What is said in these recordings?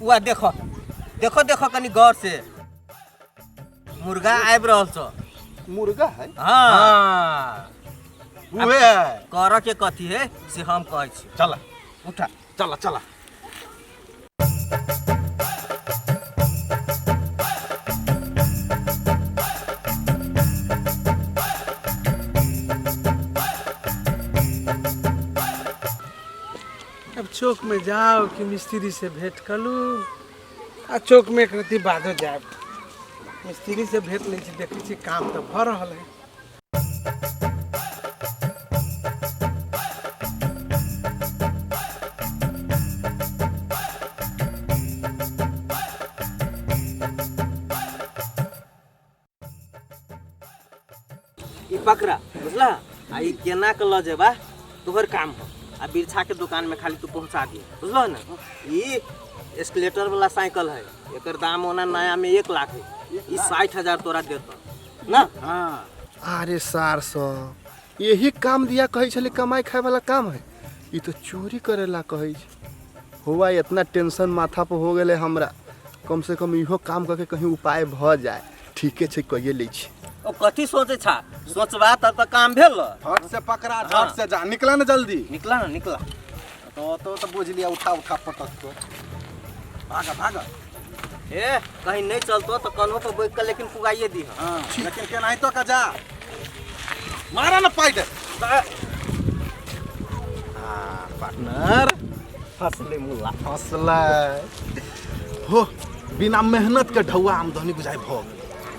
हुआ देखो देखो देखो कनी गौर से मुर्गा आबि रहल छ। मुर्गा है? हाँ उहे है। कर के कथी है से हम कहै छी। चला उठा चला चला। अब चौक में जाओ कि मिस्त्री से भेंट कर लूँ आ चौक में एक रत्ती बादो जाए मिस्त्री से भेंट नहीं छी देखी छी काम तो भ रहा है। ई पकड़ा बुझला आ ई केना के ल जेबा तोहर काम हो। आ बिरछा के दुकान में खाली तू पहुंचा दिए बुझलो ना। ई एस्केलेटर वाला साइकिल है एकर दाम होना नया में 1 लाख है। ई 60,000 तोरा देता ना। हाँ अरे सार यही काम दिया कहे छले कमाई खाए वाला काम है। ये तो चोरी करेला कहे हुआ इतना टेंशन माथा पर हो गए हमरा कम से कम इहो काम करके कहीं उपाय भ जाए। ठीके छै कहिए ले छी। ओ कथी सोचे छा सोचबा त काम भेल। झट से पकड़ा झट से जा निकला ना जल्दी। निकला ना निकला तो बुझ लिया उठा उठा पटक तो भागा भागा। ए कहीं नहीं चलतो तो कन्हो पर बैठ के लेकिन पुगाइए दी। हां लेकिन केनाही तो का जा मारा ना पाइट। हां पार्टनर फसले मुल्ला हौसला हो बिना मेहनत के ढौआ आमदनी बुझाई भ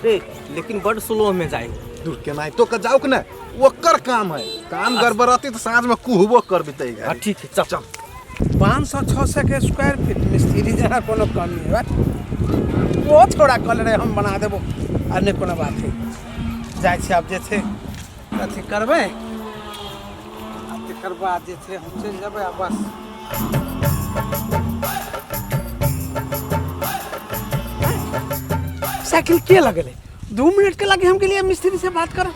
रे लेकिन बड़ स्लो में जाए। दूर केनाही तो का जाओ कि ना ओकर काम है। काम गड़बड़ाती तो साँझ में कुहबो कर बितेगा। ठीक है चल चल। 500-600 के स्क्वायर फीट मिस्त्री जना कोनो कमी है वो थोड़ा कल रहे हम बना देबो अन्य कोनो बात है। जाय छी अब जे छे अथी करबे अब तकर बाद जे छे हम चल जेबे आ बस। साइकिल के लगले 2 मिनट के लगे हम के लिए मिस्त्री से बात कर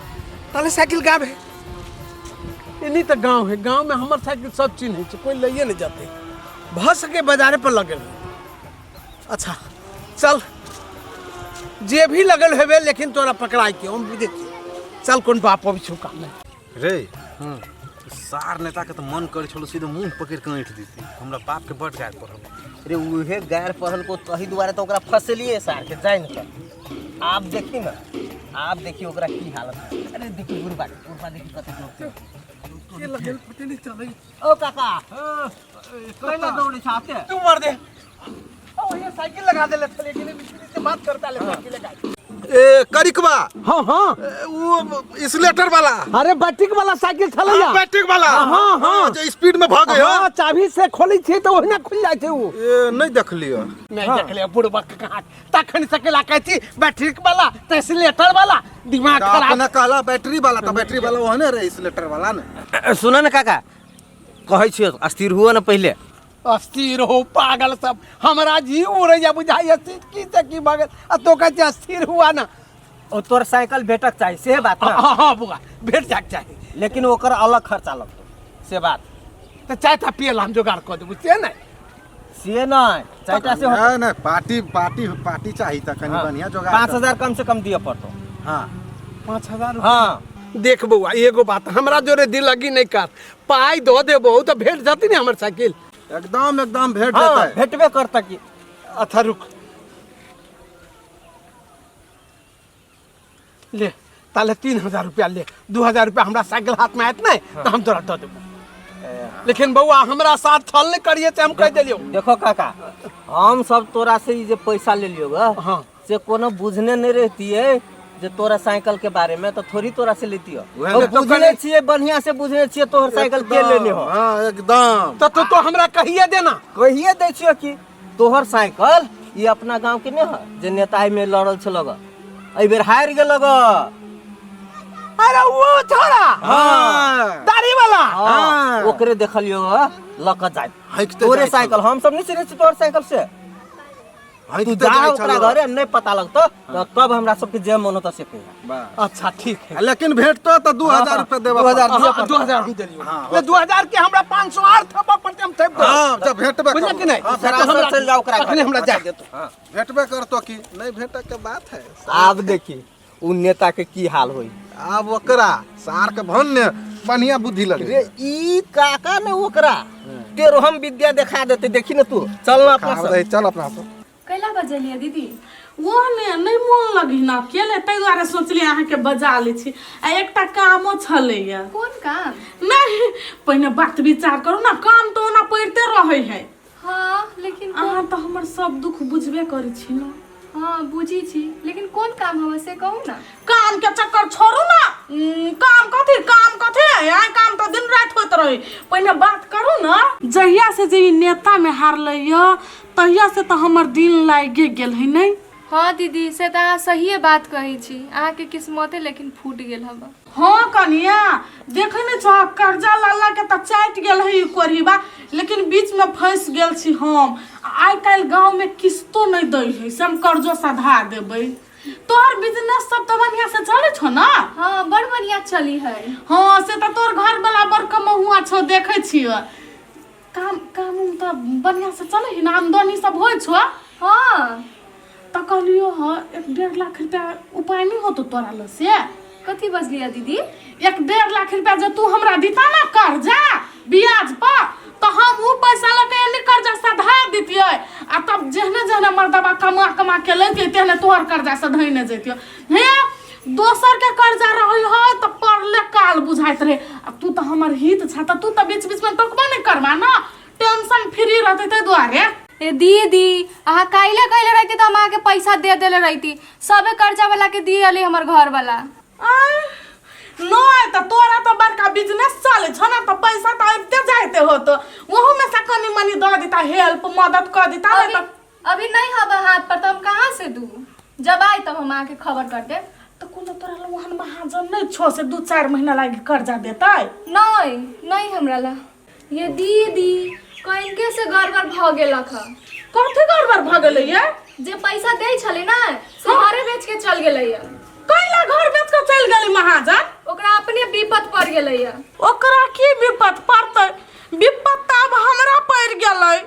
ताले साइकिल गायब है। इन्हीं तो गांव है गांव में हमार साइकिल सब चीज है कोई लइए नहीं जाते भ सके बाजारे पर लगल। अच्छा चल जे भी लगल हेबे लेकिन तोरा पकड़ाई के हम बुझे चल कौन बाप भी छु काम नहीं रे। सार नेता के तो मन करे छलो सीधे मुंह पकड़ के ऐठ देती। हमरा बाप के बड़ गायर पड़ल। रे उहे गैर पढ़ल को तही दुआरे तो ओकरा फसलिए सार के जाय न। आप देखी ना आप देखी ओकरा की हालत है। अरे देखी गुरबा देखी कते लोग ये लगल पते नहीं चले। ओ काका कइला दौड़े छाते तू मार दे ओ ये साइकिल लगा दे ले लेकिन मिस्त्री से बात करता ले साइकिल लगा। ए करिकबा हां हां वो स्लेटर वाला। अरे बैटिक वाला साइकिल चलैया बैटिक वाला। हां हां जो स्पीड में भागे हो। हां चाबी से खोली छे तो ओहिना खुल जाय छे वो। ए नहीं देख लियो नहीं देख लिया बुढ़बा के कहां तखन सकेला कहती बैटरी वाला तो स्लेटर वाला दिमाग खराब। अपना कहला बैटरी वाला तो बैटरी वाला ओहने रे स्लेटर वाला ने। सुन न काका कहै छियो अस्थिर हुआ न पहले। अस्थिर हो पागल सब हमरा जी उड़ैया बुझाई अस्थिर की से की भागल आ तो कहते अस्थिर हुआ ना। ओ तोर साइकिल भेटक चाहिए से बात ना। हां हां बुआ भेट जाक चाहिए लेकिन ओकर अलग खर्चा लगतो से बात। तो चाय था पियल हम जुगाड़ कर देबू से नहीं से नहीं चाहता से नहीं नहीं पार्टी पार्टी पार्टी चाहिए था कहीं बढ़िया जुगाड़। 5,000 कम से कम दिए पड़तो। हां 5,000 हां देख बउआ एगो बात हमरा जोरे दिल लगी नहीं कर पाई दो देबो तो भेट जाती नहीं हमर साइकिल। एकदम एकदम भेट हाँ, देता है। भेटबे करता की। अच्छा रुक ले ताले 3,000 रुपया ले 2,000 रुपया हमरा साइकिल हाथ में आयत नहीं तो हम तोरा दे देबो। लेकिन बउआ हमरा साथ छल नहीं करिए ते हम कह देलियो। देखो काका हम सब तोरा से ये पैसा ले लियो गा हाँ से कोनो बुझने नहीं रहती है जे तोरा साइकिल के बारे में तो थोड़ी तोरा से लेती हो। वह और तो बुझने छिए बढ़िया से बुझने छिए तोहर साइकिल के लेने हो। हां एकदम तो हमरा कहिए देना कहिए दे छियो कि तोहर साइकिल ये अपना गांव के नहीं है जे नेताई में लड़ल छलग ए बेर हार गेलग। अरे वो छोरा हां दाढ़ी वाला हां ओकरे देखलियो लक जाय हाइकते तोरे जाय साइकिल हम सब नहीं चिन्हे छी तोहर साइकिल से। हई तू तो जा जाई ओकरा चलो। घरे नहीं पता लगतो तो तब हमरा सबके जे मन होता से कहिया। अच्छा ठीक है। लेकिन भेट तो 2000 रुपए देबा 2000 दिया हाँ, 2000 हम देलियो। हाँ, ये 2000 के हमरा 500 और थपा पर हम थप दो। हां जब भेटबे बुझलिए कि नहीं? हां सरासर चल जाओ ओकरा अखने हमरा जा देतो। भेटबे कर तो की नहीं भेटे के बात है। आब देखी उ नेता के की हाल होई। अब ओकरा सार के भन्ने बढ़िया बुद्धि लगे रे ई काका ने ओकरा तेरो हम विद्या दिखा देते। देखी ना तू चल ना अपना सब। चल अपना से कैला बजलिए दीदी? वो नहीं मोन लगी ना अकेले ताहि दुआरे सोचलिए अहाँके बजा लै छी। आ एकटा कामो छलैया। कौन काम? नहीं पहिने बात विचार करू ना, काम तो ओना पड़ते रहे है। हाँ लेकिन अहाँ तो हमर सब दुख बुझबे करै छी ना। हाँ बुझी छी, लेकिन कौन काम हवे से कहू ना। काम के चक्कर छोड़ू ना। काम कथी यहाँ काम तो दिन रात होत रहे। पहिने बात करू ना। जहिया से जे ई नेता में हारलैया तहिया से तो हमर दिल लागे गेल है नहीं। हाँ दीदी से तो अहाँ सही बात कही छी, अहाँ के किस्मते लेकिन फूट गेल हवा। हाँ कनिया देखे नहीं छो कर्जा लाला के तो चाट गेल है ई कोरिबा, लेकिन बीच में फंस गेल छी हम। आइ काल्हि गांव में किस्तो नहीं दै है से हम कर्जो सधा देबै। तोहर बिजनेस सब तो बढ़िया से चले छो ना? हाँ बड़ बढ़िया चली है। हाँ से तो तोर घर वाला बड़ कमहुआ छो देखे छियो। काम तो बढ़िया से चले है ना, आमदनी सब होइ छो? हाँ तो कहलियो हाँ 1.5 लाख रुपया उपाय नहीं हो तो तोरा ल से? कथी बजलिया दीदी? 1.5 लाख रुपया जो तू हमरा दीता ना कर्जा ब्याज पर, तो हम उ पैसा लके एने कर्जा सधा दितियै। आ तब जहने मर्दबा कमा के लेतियै तेहने तोहर कर्जा सधैने जैतियो। हे दोसर के कर्जा रहै है तो परले काल बुझाइत रहे। अब तू तो हमर हित छ त तू तो बीच बीच में टोकबो नहीं करबा ना, टेंशन फ्री रहते ते द्वारे। ए दीदी अहाँ काइले रहती तो हम अहाँ के पैसा दे देले रहती। सबे कर्जा वाला के दियली हमर घर वाला। नहीं तो तोरा तो बड़का बिजनेस चले छ ना, तो पैसा तो आते जाते हो तो वहू में से कनी मनी दे देता, हेल्प मदद कर देता। अभी नहीं हवा हाथ पर तो हम कहाँ से दूँ? जब आई तब हम आके खबर कर दे। तो कोनो तोरा ल वहन महाजन नहीं छो से 2-4 महीना लागी कर्जा देता? नहीं हमरा ला। ये दीदी कइनके से गड़बड़ भ गेलक ह। कथी गड़बड़ भ गेलै ये? जे पैसा दे छले ना से घरे बेच के चल गेलै है। कैला घर बेच के चल गेलै महाजन? ओकरा अपने विपत पड़ गेलै है। ओकरा की विपत पड़तै? विपत त अब हमरा पड़ गेलै।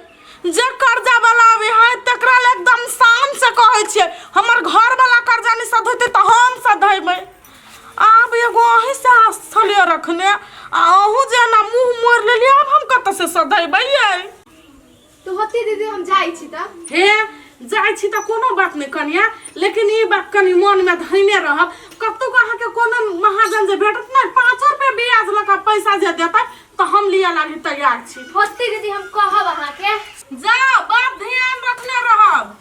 जे कर्जा वाला भी है तकरा ले एकदम शान से कहै छियै हमर घर वाला कर्जा नहीं सधैते त हम सधैबै। आब एगो अही से आस्थलिए रखने अहू जे ना मुंह मोड़ लेलिए, अब हम कत से सधैबै ये? तो होती दीदी हम जाई छी त। हे जाय छी त कोनो बात नहीं कनिया, लेकिन ई बात कनी मन में धइने रहब। कतौ अहाँ के कोनो महाजन जे भेटत ना 5 रुपया ब्याज लगा पैसा जे देता तो हम लिया लागी तैयार छी। होती दीदी हम कहब अहाँ के। जाओ बात ध्यान रखने रहब।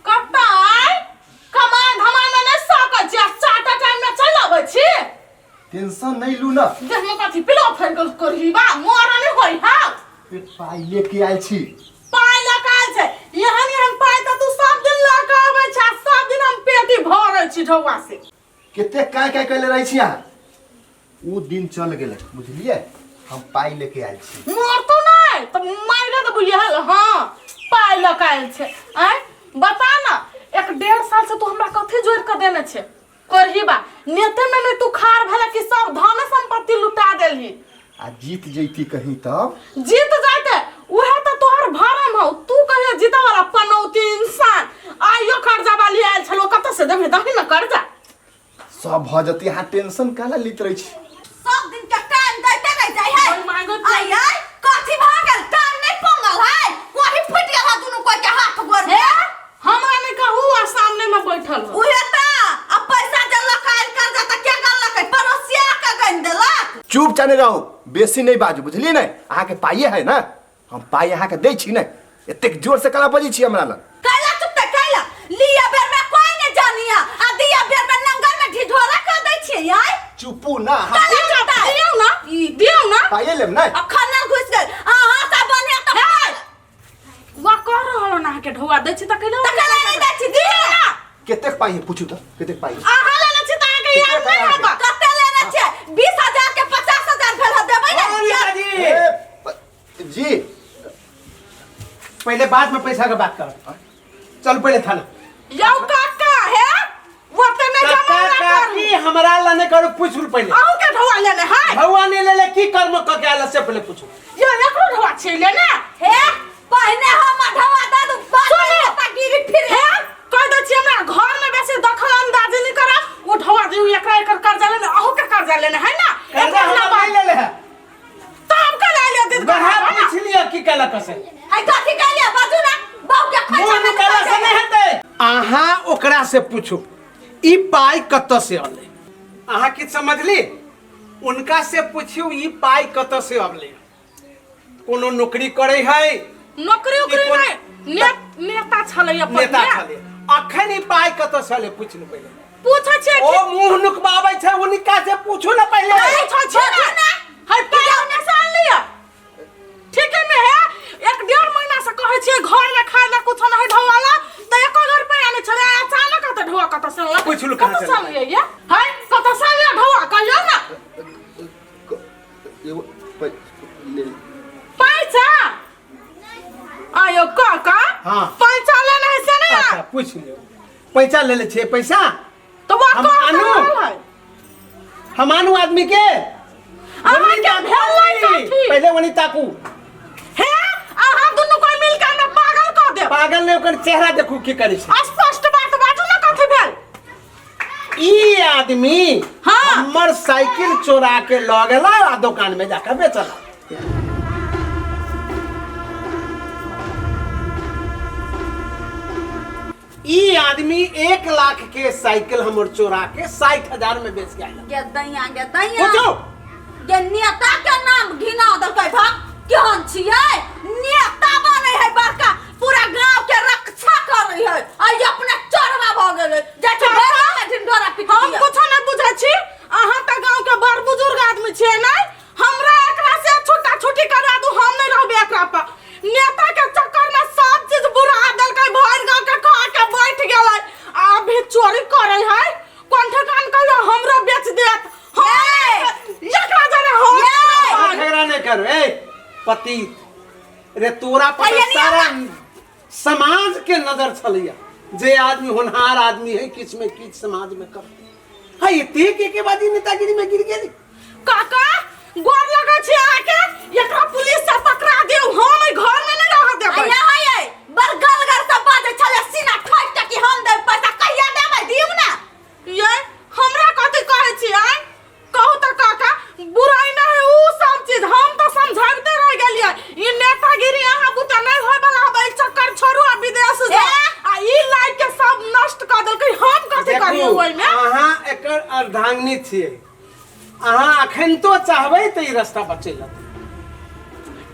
कत्ता आइ कमा धमा में नहीं सकै छी, चाटा टाइम में चल आबै छी। टेंशन नहीं लू ना। देह में कथी पिलो फेर कर करहीबा मोरा नहीं होई हा। पाई लेके आइल छी। पाई लगाल छै एहन पाई त तू सब दिन लगा आबै छ, सब दिन हम पेटी भरै छी ढौआ से। केते काय कैले रहै छी अहाँ? वो दिन चल गेले बुझलिए, हम पाई लेके आइल छी। मोर तो नहीं तो माइरे तो बुझल। हां पाई लगाल छै। आइ बता ना 1.5 साल से तू हमरा कथी जोड़ के देने छै? करहीबा नेते में नहीं तू खार भला कि सब धन संपत्ति लुटा देलही। आ जीत जैती कहीं तब? जीत जाते उहे तो तोहर भरम हो। तू कहियो जीता वाला पनौती इंसान। आइयो कर्जा वाली आयल छलो, कत से देबे दही में कर्जा? सब भ जती, यहाँ टेंशन काला लित रही छी। सब दिन के टाइम देते नहीं जाय है। ओए माय गॉड आई आई कथी भ गेल? टाइम नहीं पंगल है। कोही फुट गेल हा दुनु कोई के हाथ गोर में। हमरा ने कहू आ सामने में बैठल हो। उहे ता अब पैसा जल्ला काल कर जा त के गल्ला के पड़ोसिया के गन देलक। चुप चाने रहो, बेसी नहीं बाजू बुझलिए ना। अहाँ के पाइए है ना, हम पाई अहाँ के दै छी ना। एतेक जोर से कला बजी छी हमरा ल। कैला चुप त कैला लिया बेर में कोई ने जानिया आ दिया बेर में नंगर में ढिढोरा कर दै छी। आई चुपू ना। दियौ ना दियौ ना पाइए लेम ना। अखन घुस गेल अहाँ सब बने त वा कह रहल ना के ढौआ दै छी त कैला नहीं दै छी दिया ना। केतेक पाइए पूछू त केतेक पाइए? अहाँ लेने छी त आगे याद नहीं हबा। कते लेने छे? 20,000 के 50,000 भेल देबै ना। जी पहले बाद में पैसा का बात कर। चल पहले थाना। यौ काका है वो तो नहीं जमा ना कर हमरा लाने करो पूछ लू पहले। आहू के ढवा लेने है ढवा ने ले की कर्म क के आला से पहले पूछो। ये एकरो ढवा छे लेने हे पहले हम ढवा दादू बात गिरी फिर है कह दे छी हमरा घर में बेसी दखल अंदाजी नहीं करा वो ढवा दियो एकरा एकर कर्जा लेने आहू के कर्जा लेने है ना कर्जा हम ले ले है तो हम का ले ले दे बहा पूछ लिया की कला कसे आई कथि कहलिया बाजू ना बहु के खर्चा में कला से नहीं हेते। आहा ओकरा से पूछो ई पाई कत से आले। आहा की समझली उनका से पूछियो ई पाई कत से आले। कोनो नौकरी करे है नौकरी उकरी नहीं नेता छले अपन नेता छले अखन ई पाई कत से आले पूछ लो पहले। पूछे छे ओ मुंह नुकबावे छे उनका से पूछो ना पहले। पूछो ना है पैसा साल लिया ठीक है में है 1.5 महीना से कहे छे घर में खाए ला कुछ नहीं ढवाला तो 1000 रुपया आने छले अचानक त ढवा कत से ला पूछ लो कहां से साल लिया ये है कत साल लिया ढवा कहियो ना पैसा आयो काका हां पैसा लेना है से नहीं अच्छा पूछ लियो पैसा ले ले छे पैसा तो वो हम आनू हम आनू आदमी के अहाँ के भेल नहीं थी पहले वनी ताकू है अहाँ दोनों कोई मिल के ना पागल कर दे पागल ने ओकर चेहरा देखू की करी छै। स्पष्ट बात बाजू ना कथि भेल ई आदमी हाँ। हमर साइकिल चोरा के ल गेला आ दुकान में जाकर बेचला। ई आदमी 1 लाख के साइकिल हमर चोरा के 60,000 में बेच के आया। गे दैया पूछो गे नेता के नाम घिना दलकै भा केहन छियै नेता बनै है बड़का पूरा गांव के रक्षा कर रही है आई अपने चोरवा भ गेलै जे छै घर में ढिंढोरा पिट हम कुछ नहीं बुझै छी अहाँ त गांव के बड़ बुजुर्ग आदमी छियै नै हमरा एकरा से छुट्टा छुट्टी करा दू हम नहीं रहबे एकरा पर नेता के चक्कर में सब चीज बुरा देलकै भर गांव के खा के बैठ गेलै अभी चोरी करे है कोन ठकान कहियो हमरो बेच देत एकरा जरे हो झगड़ा नहीं करो ए पतित रे तोरा पर सारा समाज के नजर छलिया जे आदमी होनहार आदमी है किछ में किछ समाज में कर है ये के बाजी नेतागिरी में गिर गेली। काका गोर लगे छी आके एकरा पुलिस से पकड़ा दियो हम घर में नहीं रह देबै आया है बरगल घर से बाजे छले सीना ठोक के कि हम दे पैसा कहिया देबै दियौ ना ये हमरा कथि कहै छी आइ कहू त काका बुराई ना है उ सब चीज हम तो समझाइते रह गेलियै ई नेतागिरी अहाँ बुता नहीं होय वाला है चक्कर छोड़ू आ विदेश जा आ ई लाइफ के सब नष्ट कर देलकै हम कथि करियो ओइ में अहाँ एकर अर्धांगिनी छियै अहाँ अखन तो चाहबै त ई रास्ता पर चलि जेतै।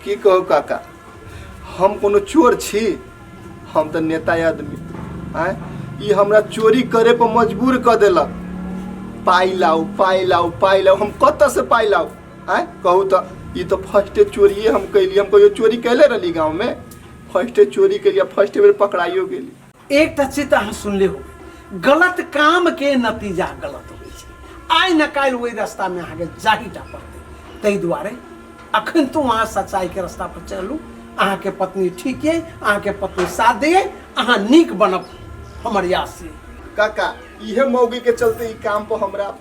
की कहू काका हम कोनो चोर छी हम तो नेता आदमी आय ई हमरा चोरी करे पर मजबूर कर देलक पाई लाओ हम कत से पाई लाओ आय कहू तो ई तो फर्स्ट चोरी हम कैली हम कहियो चोरी कैले रही गांव में फर्स्ट चोरी के लिए फर्स्ट बेर पकड़ाइयो गेली। एक त चीज अहाँ सुनले हो गलत काम के नतीजा गलत होइ छै आइ न काल्हि ओहि रास्ता में आगे जाहिटा पड़तै ताहि दुआरे अखन तो अहाँ सच्चाई के रास्ता पर चलू अहाँ के पत्नी ठीक है अहाँ के पत्नी साथ दे अहाँ नीक बनब हमर याद से काका इहे मौगी के चलते ई काम पर हमरा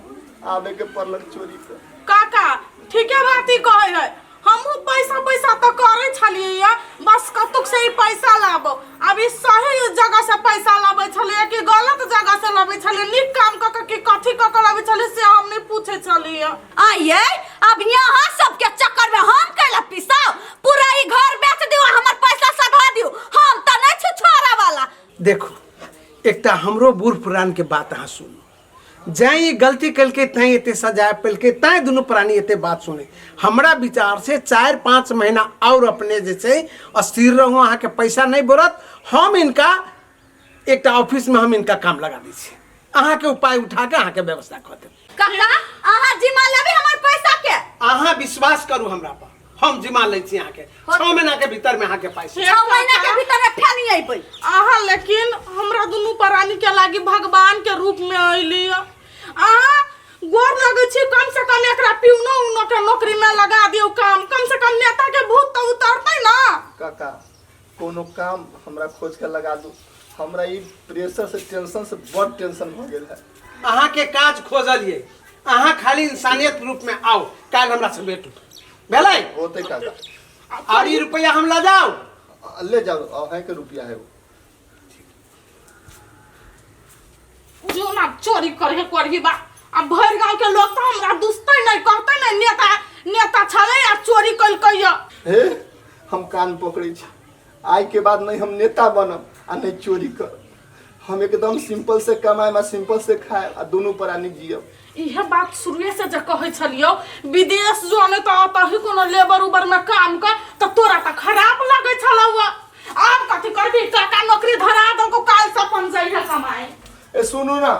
आवे के पड़लक चोरी पर। काका ठीके बात ही कहे है हमहू पैसा तो करे छलिए बस कतुक से ही पैसा लाबो अभी सही जगह से पैसा लाबे छलिए कि गलत जगह से लाबे छलिए नीक काम क के कि कथि क के लाबे छलिए से हम नहीं पूछे छलिए आइए अब यहाँ सबके चक्कर में हम कैला पिसाओ पूरा ही घर बेच दियो हमर पैसा सधा दियो हम त नहीं छी छोरा वाला। देखो एकटा हमरो बूढ़ पुरान के बात अहाँ सुनू जाए ये गलती कलके तय एते सजा पलके तय दोनों प्राणी एते बात सुने हमरा विचार से 4-5 महीना और अपने जैसे अस्थिर रहो अहाँ के पैसा नहीं बोरत हम इनका एक ऑफिस में हम इनका काम लगा दी छी अहाँ के उपाय उठा के अहाँ के व्यवस्था कर दे। काका आहा जिम्मा लेबे हमर पैसा के अहाँ विश्वास करू हमरा पर हम जिम्मा ले छी अहाँ के 6 महीना के भीतर में अहाँ के पैसा 6 महीना के भीतर में फेनी आइबै आहा लेकिन हमरा दोनों प्राणी के लागी भगवान के रूप में आइली आहा गोर लगे छी कम से कम एकरा पिउनो उनो के नौकरी में लगा दियो काम कम से कम नेता के भूत तो उतरतै ना। काका कोनो काम हमरा खोज के लगा दू। हमरा ई प्रेशर से टेंशन से बड़ टेंशन हो गेल है। अहाँ के काज खोजलिए, अहाँ खाली इंसानियत रूप में आओ, काल हमरा से भेटू भेलै होते काका। और ई रुपया हम ला जाओ, ले जाओ, है के रुपया है वो। जो ना चोरी करे करही बा। अब भर गांव के लोग तो हमरा दुस्ते नहीं कहते नहीं नेता नेता छले आ चोरी कल कहियो। हे हम कान पकड़े छी, आज के बाद नहीं हम नेता बनब आ नहीं चोरी कर। हम एकदम सिंपल से कमाए आ सिंपल से खाए आ दोनों प्राणी जियब। यह बात शुरुए से जो कहे छलियो विदेश जाने तो तही कोनो लेबर उबर में काम कर तो तोरा तो खराब लगे छलवा। अब कथी करबी, काका नौकरी धरा दो को काल से अपन जाइए कमाए। ए सुनू ना,